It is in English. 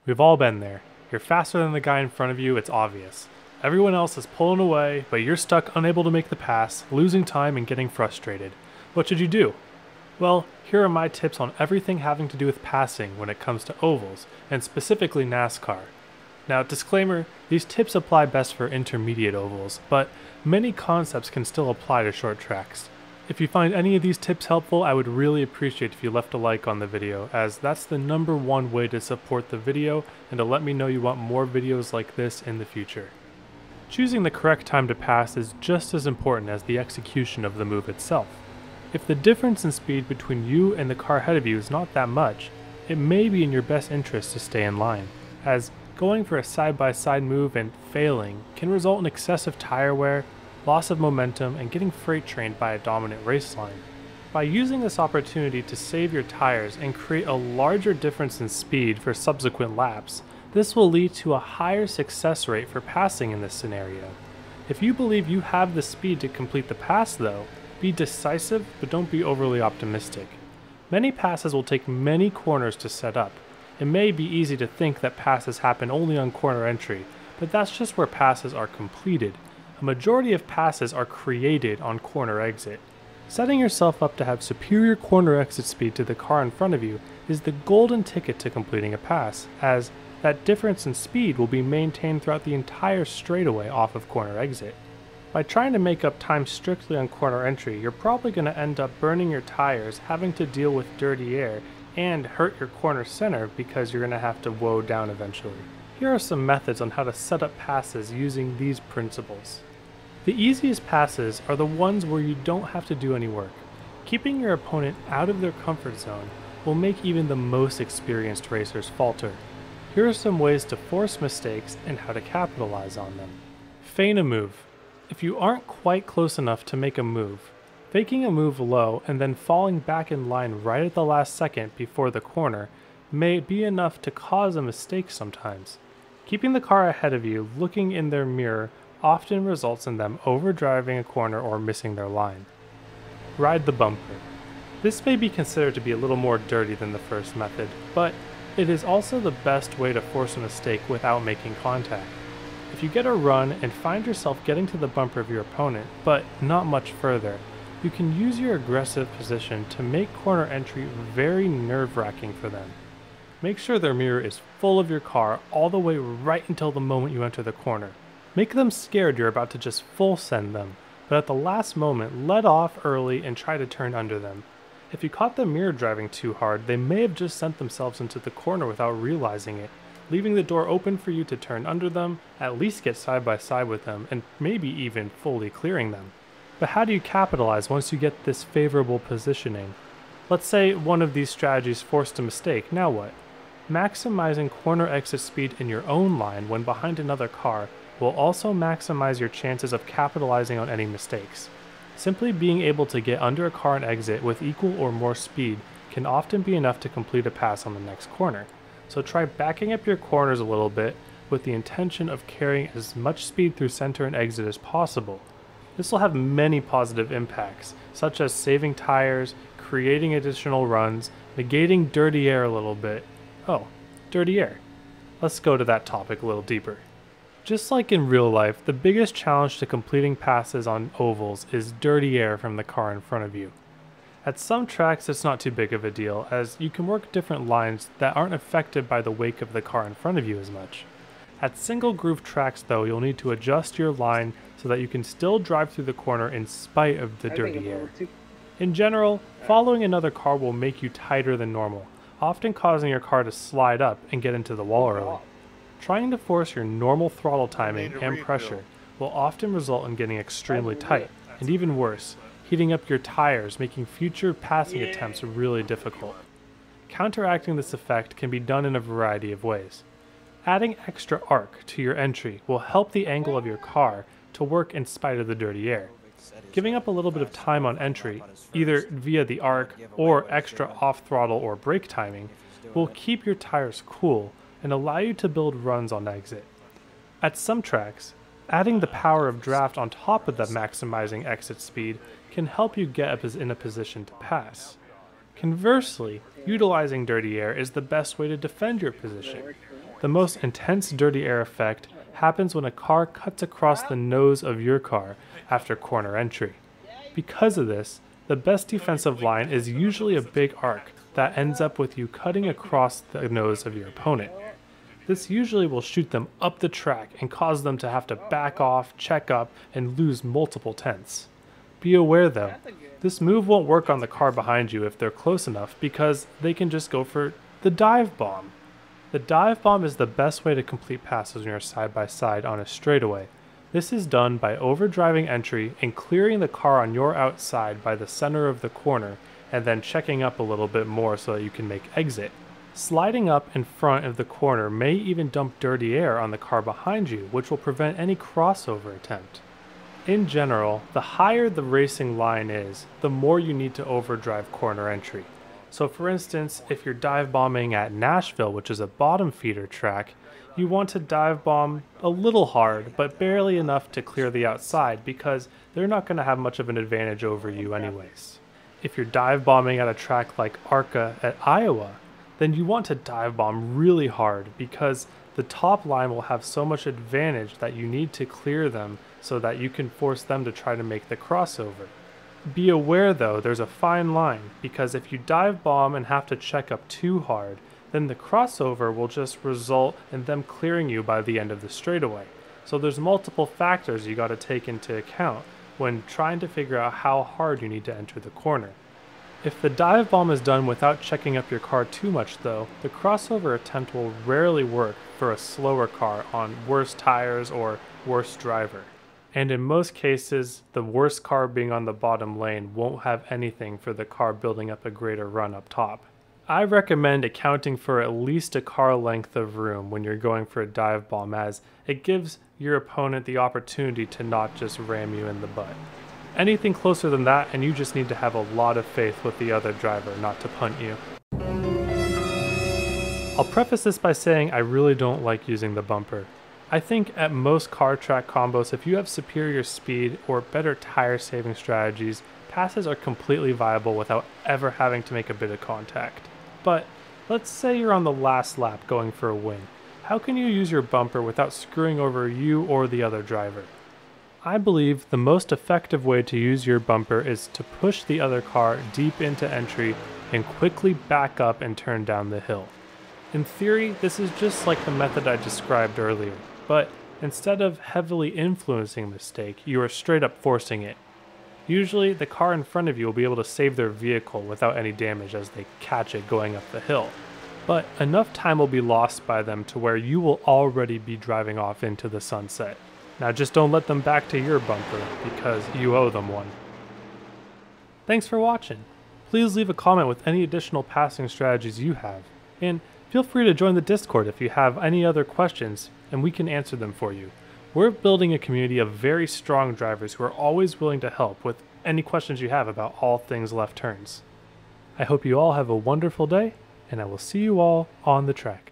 We've all been there. You're faster than the guy in front of you, it's obvious. Everyone else is pulling away, but you're stuck unable to make the pass, losing time and getting frustrated. What should you do? Well, here are my tips on everything having to do with passing when it comes to ovals, and specifically NASCAR. Now, disclaimer, these tips apply best for intermediate ovals, but many concepts can still apply to short tracks. If you find any of these tips helpful, I would really appreciate if you left a like on the video, as that's the #1 way to support the video and to let me know you want more videos like this in the future. Choosing the correct time to pass is just as important as the execution of the move itself. If the difference in speed between you and the car ahead of you is not that much, it may be in your best interest to stay in line, as going for a side-by-side move and failing can result in excessive tire wear, loss of momentum, and getting freight trained by a dominant race line. By using this opportunity to save your tires and create a larger difference in speed for subsequent laps, this will lead to a higher success rate for passing in this scenario. If you believe you have the speed to complete the pass though, be decisive but don't be overly optimistic. Many passes will take many corners to set up. It may be easy to think that passes happen only on corner entry, but that's just where passes are completed. A majority of passes are created on corner exit. Setting yourself up to have superior corner exit speed to the car in front of you is the golden ticket to completing a pass, as that difference in speed will be maintained throughout the entire straightaway off of corner exit. By trying to make up time strictly on corner entry, you're probably going to end up burning your tires, having to deal with dirty air, and hurt your corner center because you're going to have to woe down eventually. Here are some methods on how to set up passes using these principles. The easiest passes are the ones where you don't have to do any work. Keeping your opponent out of their comfort zone will make even the most experienced racers falter. Here are some ways to force mistakes and how to capitalize on them. Feign a move. If you aren't quite close enough to make a move, faking a move low and then falling back in line right at the last second before the corner may be enough to cause a mistake sometimes. Keeping the car ahead of you looking in their mirror often results in them overdriving a corner or missing their line. Ride the bumper. This may be considered to be a little more dirty than the first method, but it is also the best way to force a mistake without making contact. If you get a run and find yourself getting to the bumper of your opponent, but not much further, you can use your aggressive position to make corner entry very nerve-wracking for them. Make sure their mirror is full of your car all the way right until the moment you enter the corner. Make them scared you're about to just full send them, but at the last moment let off early and try to turn under them. If you caught them mirror driving too hard, they may have just sent themselves into the corner without realizing it, leaving the door open for you to turn under them, at least get side by side with them, and maybe even fully clearing them. But how do you capitalize once you get this favorable positioning? Let's say one of these strategies forced a mistake, now what? Maximizing corner exit speed in your own line when behind another car will also maximize your chances of capitalizing on any mistakes. Simply being able to get under a car and exit with equal or more speed can often be enough to complete a pass on the next corner. So try backing up your corners a little bit with the intention of carrying as much speed through center and exit as possible. This will have many positive impacts, such as saving tires, creating additional runs, negating dirty air a little bit. Oh, dirty air. Let's go to that topic a little deeper. Just like in real life, the biggest challenge to completing passes on ovals is dirty air from the car in front of you. At some tracks it's not too big of a deal, as you can work different lines that aren't affected by the wake of the car in front of you as much. At single groove tracks though, you'll need to adjust your line so that you can still drive through the corner in spite of the dirty air. In general, following another car will make you tighter than normal, often causing your car to slide up and get into the wall early. Trying to force your normal throttle timing and pressure will often result in getting extremely tight, and even worse, heating up your tires, making future passing attempts really difficult. Counteracting this effect can be done in a variety of ways. Adding extra arc to your entry will help the angle of your car to work in spite of the dirty air. Giving up a little bit of time on entry, either via the arc or extra off-throttle or brake timing, will keep your tires cool and allow you to build runs on exit. At some tracks, adding the power of draft on top of the maximizing exit speed can help you get in a position to pass. Conversely, utilizing dirty air is the best way to defend your position. The most intense dirty air effect happens when a car cuts across the nose of your car after corner entry. Because of this, the best defensive line is usually a big arc that ends up with you cutting across the nose of your opponent. This usually will shoot them up the track and cause them to have to back off, check up, and lose multiple tenths. Be aware though, this move won't work on the car behind you if they're close enough because they can just go for the dive bomb. The dive bomb is the best way to complete passes when you're side by side on a straightaway. This is done by overdriving entry and clearing the car on your outside by the center of the corner and then checking up a little bit more so that you can make exit. Sliding up in front of the corner may even dump dirty air on the car behind you, which will prevent any crossover attempt. In general, the higher the racing line is, the more you need to overdrive corner entry. So for instance, if you're dive bombing at Nashville, which is a bottom feeder track, you want to dive bomb a little hard, but barely enough to clear the outside because they're not going to have much of an advantage over you anyways. If you're dive bombing at a track like ARCA at Iowa, then you want to dive bomb really hard because the top line will have so much advantage that you need to clear them so that you can force them to try to make the crossover. Be aware though, there's a fine line because if you dive bomb and have to check up too hard, then the crossover will just result in them clearing you by the end of the straightaway. So there's multiple factors you got to take into account when trying to figure out how hard you need to enter the corner. If the dive bomb is done without checking up your car too much though, the crossover attempt will rarely work for a slower car on worse tires or worse driver. And in most cases, the worst car being on the bottom lane won't have anything for the car building up a greater run up top. I recommend accounting for at least a car length of room when you're going for a dive bomb, as it gives your opponent the opportunity to not just ram you in the butt. Anything closer than that and you just need to have a lot of faith with the other driver not to punt you. I'll preface this by saying I really don't like using the bumper. I think at most car track combos, if you have superior speed or better tire saving strategies, passes are completely viable without ever having to make a bit of contact. But let's say you're on the last lap going for a win. How can you use your bumper without screwing over you or the other driver? I believe the most effective way to use your bumper is to push the other car deep into entry and quickly back up and turn down the hill. In theory, this is just like the method I described earlier, but instead of heavily influencing a mistake, you are straight up forcing it. Usually, the car in front of you will be able to save their vehicle without any damage as they catch it going up the hill. But enough time will be lost by them to where you will already be driving off into the sunset. Now just don't let them back to your bumper because you owe them one. Thanks for watching. Please leave a comment with any additional passing strategies you have, and feel free to join the Discord if you have any other questions and we can answer them for you. We're building a community of very strong drivers who are always willing to help with any questions you have about all things left turns. I hope you all have a wonderful day, and I will see you all on the track.